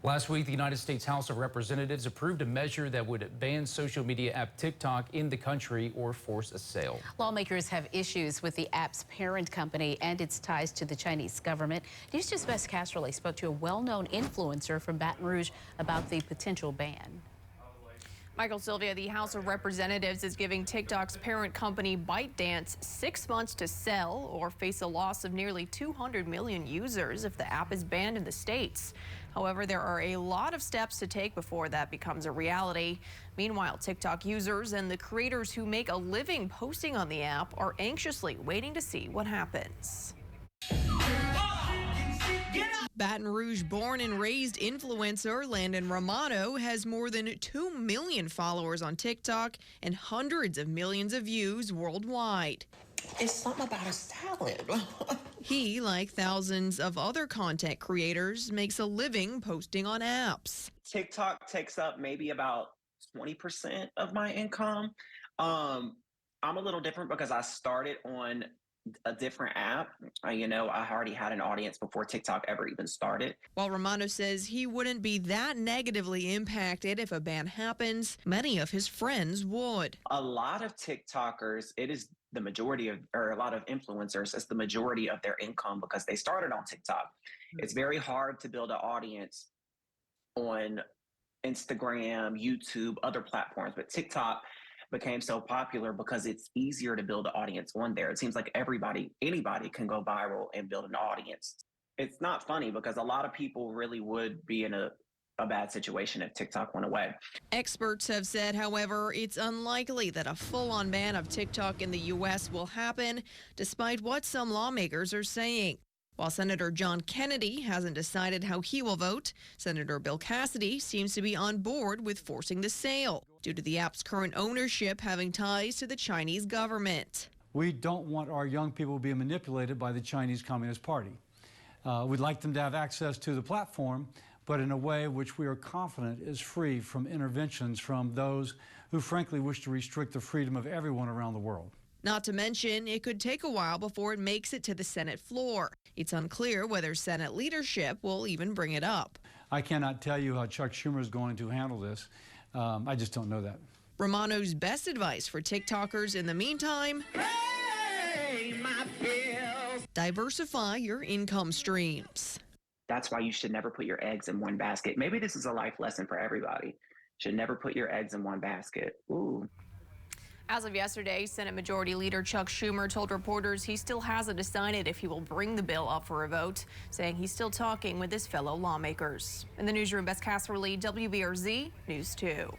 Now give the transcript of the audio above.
Last week, the United States House of Representatives approved a measure that would ban social media app TikTok in the country or force a sale. Lawmakers have issues with the app's parent company and its ties to the Chinese government. News 2's Bess Casserly spoke to a well-known influencer from Baton Rouge about the potential ban. Michael Sylvia, the House of Representatives is giving TikTok's parent company ByteDance 6 months to sell or face a loss of nearly 200 million users if the app is banned in the states. However, there are a lot of steps to take before that becomes a reality. Meanwhile, TikTok users and the creators who make a living posting on the app are anxiously waiting to see what happens. Baton Rouge-born and raised influencer Landon Romano has more than 2 million followers on TikTok and hundreds of millions of views worldwide. It's something about his talent. He, like thousands of other content creators, makes a living posting on apps. TikTok takes up maybe about 20% of my income. I'm a little different because I started on a different app. I already had an audience before TikTok ever even started. While Romano says he wouldn't be that negatively impacted if a ban happens, many of his friends would. A lot of TikTokers, it is the majority of, or a lot of influencers, it's the majority of their income because they started on TikTok. It's very hard to build an audience on Instagram, YouTube, other platforms, but TikTok became so popular because it's easier to build an audience on there. It seems like anybody can go viral and build an audience. It's not funny because a lot of people really would be in a bad situation if TikTok went away. Experts have said, however, it's unlikely that a full-on ban of TikTok in the U.S. will happen, despite what some lawmakers are saying. While Senator John Kennedy hasn't decided how he will vote, Senator Bill Cassidy seems to be on board with forcing the sale due to the app's current ownership having ties to the Chinese government. We don't want our young people being manipulated by the Chinese Communist Party. We'd like them to have access to the platform, but in a way which we are confident is free from interventions from those who frankly wish to restrict the freedom of everyone around the world. Not to mention, it could take a while before it makes it to the Senate floor. It's unclear whether Senate leadership will even bring it up. I cannot tell you how Chuck Schumer is going to handle this. I just don't know that. Romano's best advice for TikTokers in the meantime: Pay my bills. Diversify your income streams. That's why you should never put your eggs in one basket. Maybe this is a life lesson for everybody. Should never put your eggs in one basket. Ooh. As of yesterday, Senate Majority Leader Chuck Schumer told reporters he still hasn't decided if he will bring the bill up for a vote, saying he's still talking with his fellow lawmakers. In the newsroom, Bess Casserly, WBRZ News 2.